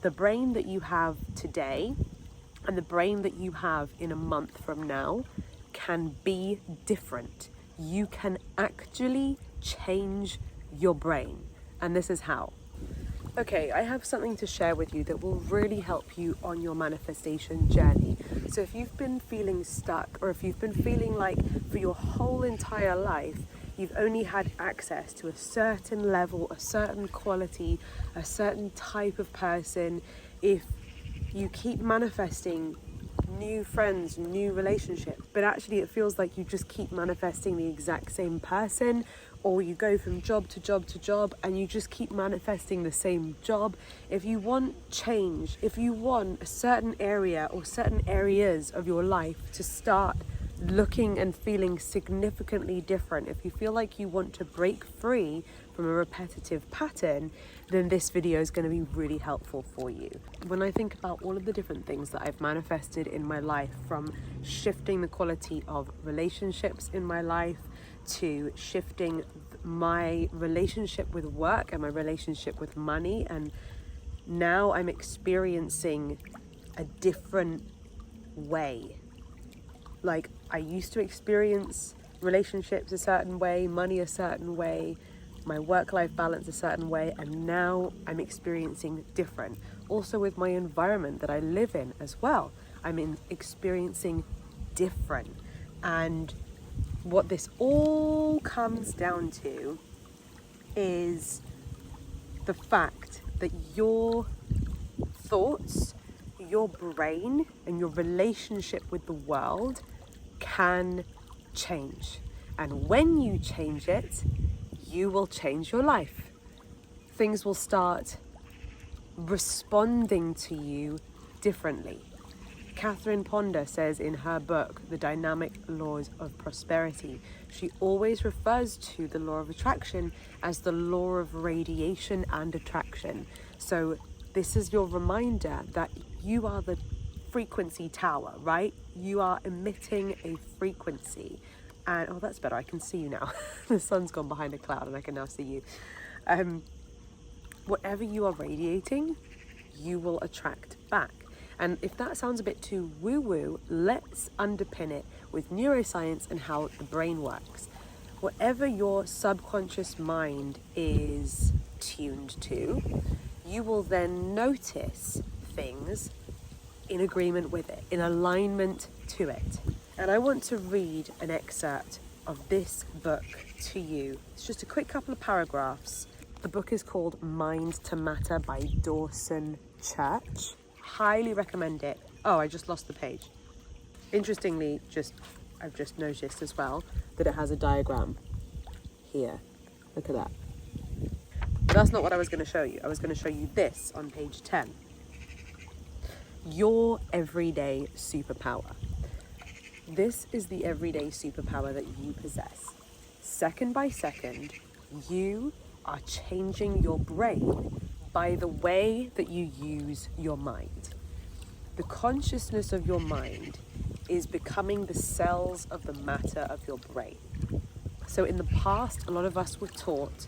the brain that you have today and the brain that you have in a month from now can be different. You can actually change your brain, and this is how. Okay, I have something to share with you that will really help you on your manifestation journey. So if you've been feeling stuck, or if you've been feeling like for your whole entire life you've only had access to a certain level, a certain quality, a certain type of person, if you keep manifesting new friends, new relationships, but actually it feels like you just keep manifesting the exact same person, or you go from job to job to job and you just keep manifesting the same job. If you want change, if you want a certain area or certain areas of your life to start looking and feeling significantly different, if you feel like you want to break free from a repetitive pattern, then this video is going to be really helpful for you. When I think about all of the different things that I've manifested in my life, from shifting the quality of relationships in my life to shifting my relationship with work and my relationship with money, and now I'm experiencing a different way. Like, I used to experience relationships a certain way, money a certain way, my work-life balance a certain way, and now I'm experiencing different. Also with my environment that I live in as well, experiencing different. And what this all comes down to is the fact that your thoughts, your brain, and your relationship with the world can change. And when you change it, you will change your life. Things will start responding to you differently. Catherine Ponder says in her book, The Dynamic Laws of Prosperity, she always refers to the law of attraction as the law of radiation and attraction. So this is your reminder that you are the frequency tower, right? You are emitting a frequency. And, oh, that's better. I can see you now. The sun's gone behind a cloud and I can now see you. Whatever you are radiating, you will attract back. And if that sounds a bit too woo-woo, let's underpin it with neuroscience and how the brain works. Whatever your subconscious mind is tuned to, you will then notice things in agreement with it, in alignment to it. And I want to read an excerpt of this book to you. It's just a quick couple of paragraphs. The book is called Mind to Matter by Dawson Church. Highly recommend it. Oh, I just lost the page. Interestingly, I've just noticed as well that it has a diagram here. Look at that. But that's not what I was going to show you. I was going to show you this on page 10. Your everyday superpower. This is the everyday superpower that you possess. Second by second, you are changing your brain by the way that you use your mind. The consciousness of your mind is becoming the cells of the matter of your brain. So in the past, a lot of us were taught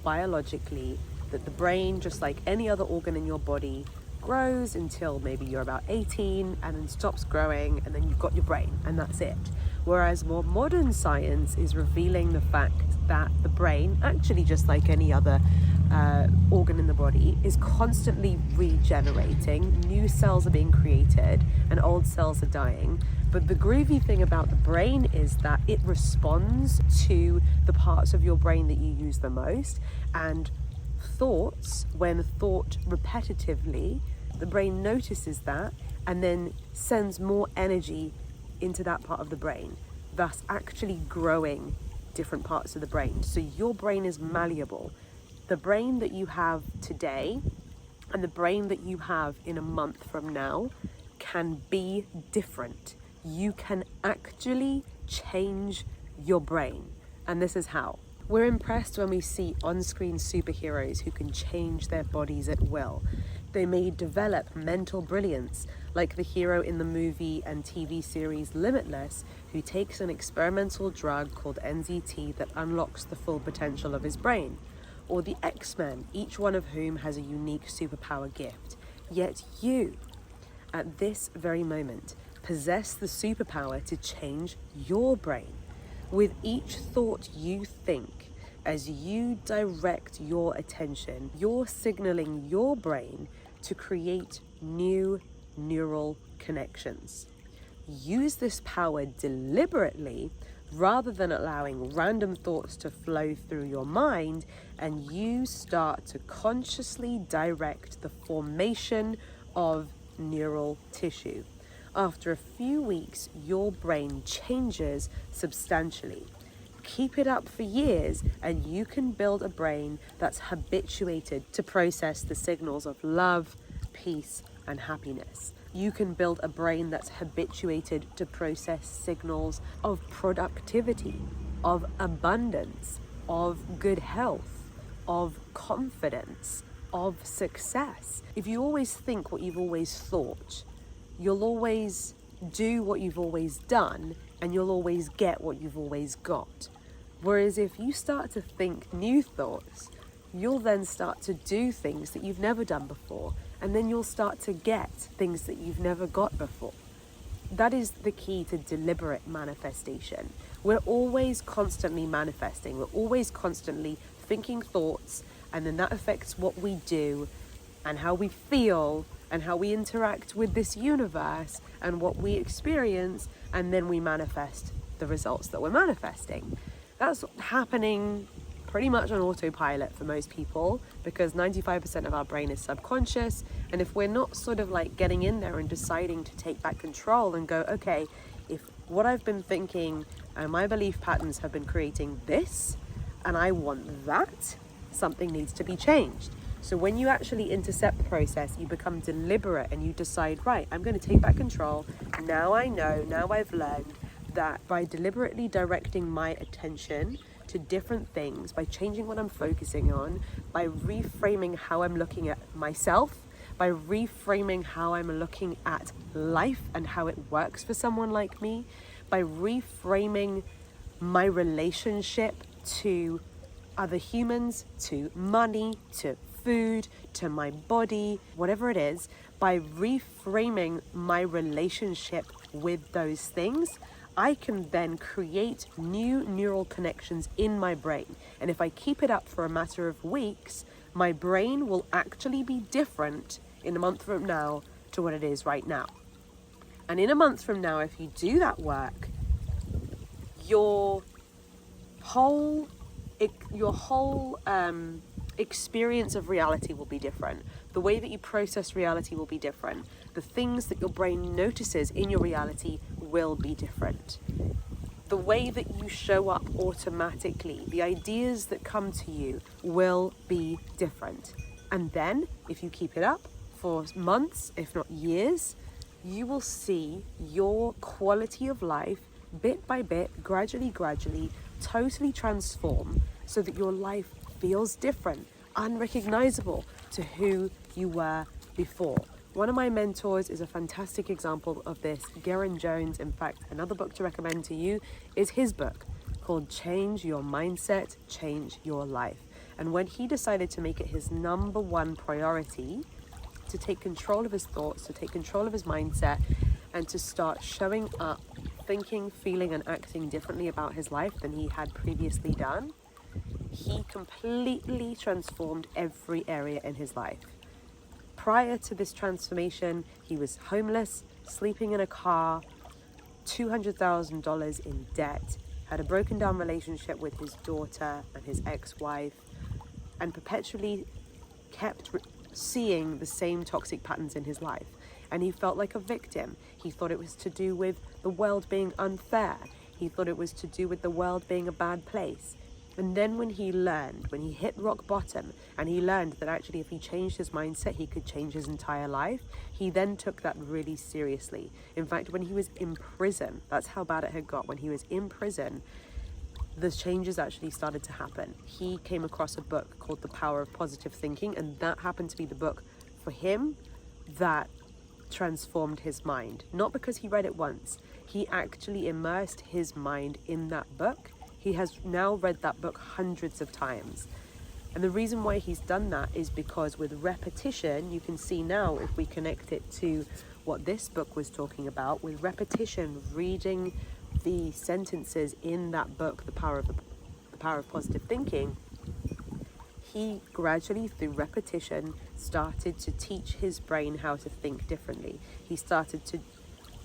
biologically that the brain, just like any other organ in your body, grows until maybe you're about 18 and then stops growing, and then you've got your brain and that's it. Whereas more modern science is revealing the fact that the brain, actually just like any other organ in the body, is constantly regenerating. New cells are being created and old cells are dying. But the groovy thing about the brain is that it responds to the parts of your brain that you use the most. And thoughts, when thought repetitively, the brain notices that and then sends more energy into that part of the brain, thus actually growing different parts of the brain. So your brain is malleable. The brain that you have today and the brain that you have in a month from now can be different. You can actually change your brain. And this is how. We're impressed when we see on-screen superheroes who can change their bodies at will. They may develop mental brilliance, like the hero in the movie and TV series Limitless, who takes an experimental drug called NZT that unlocks the full potential of his brain. Or the X-Men, each one of whom has a unique superpower gift. Yet you, at this very moment, possess the superpower to change your brain. With each thought you think, as you direct your attention, you're signaling your brain to create new neural connections. Use this power deliberately rather than allowing random thoughts to flow through your mind, and you start to consciously direct the formation of neural tissue. After a few weeks, your brain changes substantially. Keep it up for years and you can build a brain that's habituated to process the signals of love, peace, and happiness. You can build a brain that's habituated to process signals of productivity, of abundance, of good health, of confidence, of success. If you always think what you've always thought, you'll always do what you've always done, and you'll always get what you've always got. Whereas if you start to think new thoughts, you'll then start to do things that you've never done before, and then you'll start to get things that you've never got before. That is the key to deliberate manifestation. We're always constantly manifesting. We're always constantly thinking thoughts, and then that affects what we do and how we feel and how we interact with this universe and what we experience, and then we manifest the results that we're manifesting. That's happening pretty much on autopilot for most people, because 95% of our brain is subconscious. And if we're not sort of like getting in there and deciding to take back control and go, okay, if what I've been thinking and my belief patterns have been creating this, and I want that, something needs to be changed. So when you actually intercept the process, you become deliberate and you decide, right, I'm going to take back control. Now I know, now I've learned that by deliberately directing my attention to different things, by changing what I'm focusing on, by reframing how I'm looking at myself, by reframing how I'm looking at life and how it works for someone like me, by reframing my relationship to other humans, to money, to food, to my body, whatever it is, by reframing my relationship with those things, I can then create new neural connections in my brain. And if I keep it up for a matter of weeks, my brain will actually be different in a month from now to what it is right now. And in a month from now, if you do that work, your whole experience of reality will be different. The way that you process reality will be different. The things that your brain notices in your reality will be different. The way that you show up automatically, the ideas that come to you will be different. And then, if you keep it up for months, if not years, you will see your quality of life, bit by bit, gradually, totally transform so that your life feels different, unrecognizable to who you were before. One of my mentors is a fantastic example of this. Garen Jones, in fact, another book to recommend to you is his book called Change Your Mindset, Change Your Life. And when he decided to make it his number one priority to take control of his thoughts, to take control of his mindset, and to start showing up, thinking, feeling, and acting differently about his life than he had previously done, he completely transformed every area in his life. Prior to this transformation, he was homeless, sleeping in a car, $200,000 in debt, had a broken down relationship with his daughter and his ex-wife, and perpetually kept seeing the same toxic patterns in his life. And he felt like a victim. He thought it was to do with the world being unfair. He thought it was to do with the world being a bad place. And then when he hit rock bottom, and he learned that actually if he changed his mindset, he could change his entire life, he then took that really seriously. In fact, when he was in prison, that's how bad it had got. When he was in prison, the changes actually started to happen. He came across a book called The Power of Positive Thinking, and that happened to be the book for him that transformed his mind. Not because he read it once. He actually immersed his mind in that book. He has now read that book hundreds of times. And the reason why he's done that is because with repetition, you can see now, if we connect it to what this book was talking about, with repetition, reading the sentences in that book, The Power of Positive Thinking, he gradually, through repetition, started to teach his brain how to think differently. He started to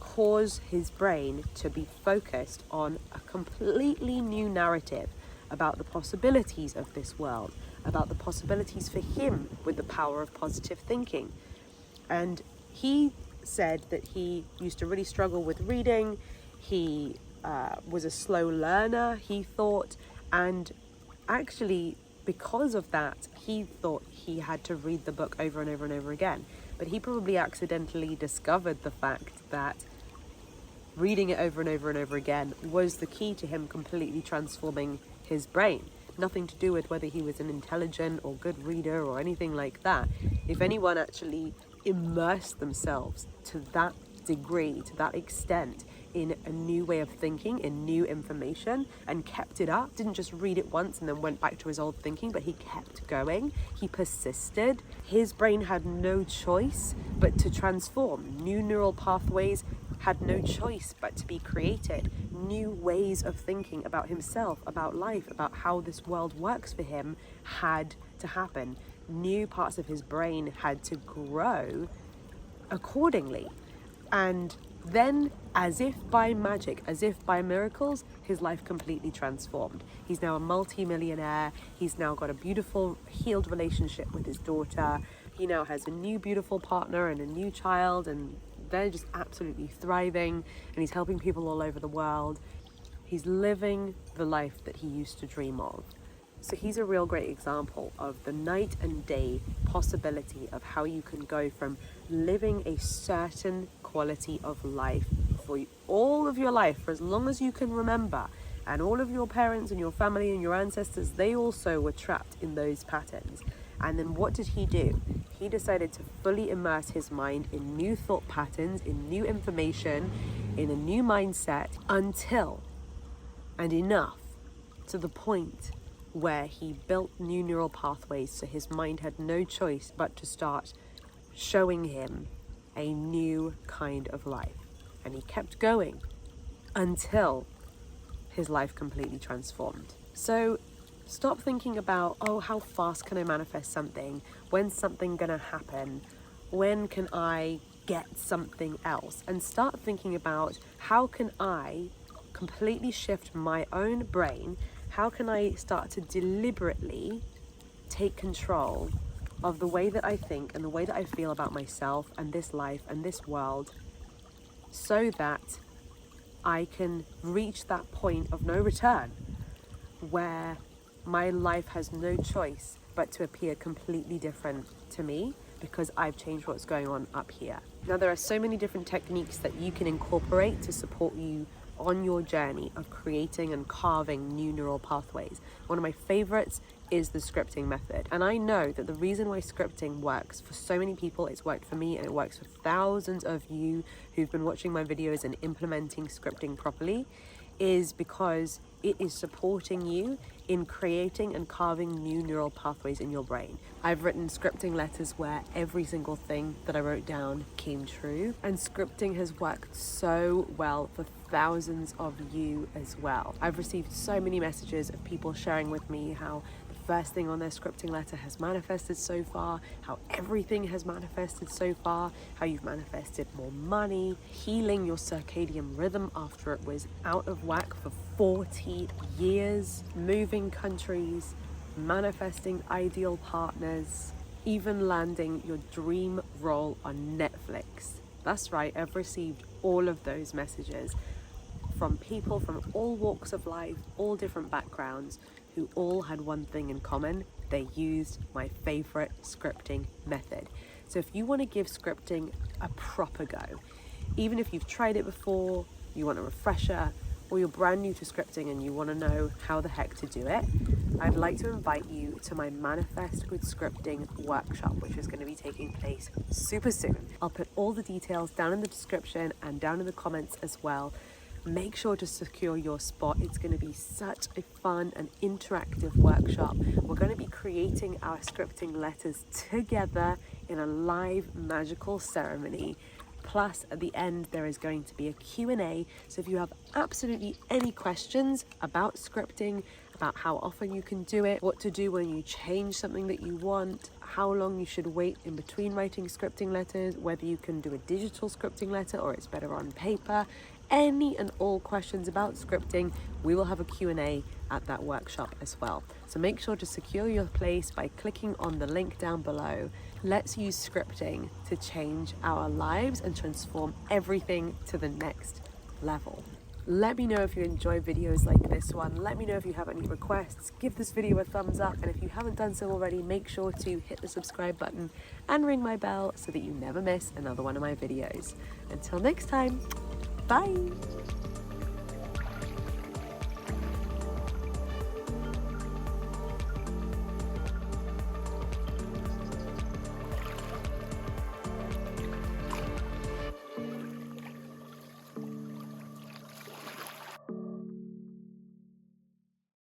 cause his brain to be focused on a completely new narrative about the possibilities of this world, about the possibilities for him with the power of positive thinking. And he said that he used to really struggle with reading. He was a slow learner, he thought, and actually because of that, he thought he had to read the book over and over and over again. But he probably accidentally discovered the fact that reading it over and over and over again was the key to him completely transforming his brain. Nothing to do with whether he was an intelligent or good reader or anything like that. If anyone actually immersed themselves to that degree, to that extent, in a new way of thinking, in new information, and kept it up, didn't just read it once and then went back to his old thinking, but he kept going, he persisted, his brain had no choice but to transform. New neural pathways had no choice but to be created. New ways of thinking about himself, about life, about how this world works for him had to happen. New parts of his brain had to grow accordingly. And then, as if by magic, as if by miracles, his life completely transformed. He's now a multi-millionaire. He's now got a beautiful, healed relationship with his daughter. He now has a new beautiful partner and a new child, and they're just absolutely thriving, and he's helping people all over the world. He's living the life that he used to dream of. So he's a real great example of the night and day possibility of how you can go from living a certain quality of life for all of your life, for as long as you can remember, and all of your parents and your family and your ancestors, they also were trapped in those patterns. And then what did he do? He decided to fully immerse his mind in new thought patterns, in new information, in a new mindset, until and enough to the point where he built new neural pathways, so his mind had no choice but to start showing him a new kind of life. And he kept going until his life completely transformed. So stop thinking about, oh, how fast can I manifest something? When's something gonna happen? When can I get something else? And start thinking about, how can I completely shift my own brain? How can I start to deliberately take control of the way that I think and the way that I feel about myself and this life and this world, so that I can reach that point of no return where my life has no choice but to appear completely different to me because I've changed what's going on up here. Now, there are so many different techniques that you can incorporate to support you on your journey of creating and carving new neural pathways. One of my favorites is the scripting method. And I know that the reason why scripting works for so many people, it's worked for me and it works for thousands of you who've been watching my videos and implementing scripting properly, is because it is supporting you in creating and carving new neural pathways in your brain. I've written scripting letters where every single thing that I wrote down came true, and scripting has worked so well for thousands of you as well. I've received so many messages of people sharing with me how the first thing on their scripting letter has manifested so far, how everything has manifested so far, how you've manifested more money, healing your circadian rhythm after it was out of whack for 40 years, moving countries, manifesting ideal partners, even landing your dream role on Netflix. That's right, I've received all of those messages from people from all walks of life, all different backgrounds, who all had one thing in common: they used my favorite scripting method. So if you want to give scripting a proper go, even if you've tried it before, you want a refresher, or you're brand new to scripting and you want to know how the heck to do it, I'd like to invite you to my Manifest with Scripting workshop, which is going to be taking place super soon. I'll put all the details down in the description and down in the comments as well. make sure to secure your spot. It's going to be such a fun and interactive workshop. We're going to be creating our scripting letters together in a live magical ceremony. Plus, at the end, there is going to be a Q&A. So if you have absolutely any questions about scripting, about how often you can do it, what to do when you change something that you want, how long you should wait in between writing scripting letters, whether you can do a digital scripting letter or it's better on paper, any and all questions about scripting, we will have a Q&A at that workshop as well. So make sure to secure your place by clicking on the link down below. Let's use scripting to change our lives and transform everything to the next level. Let me know if you enjoy videos like this one. Let me know if you have any requests. Give this video a thumbs up, and if you haven't done so already, make sure to hit the subscribe button and ring my bell so that you never miss another one of my videos. Until next time, bye!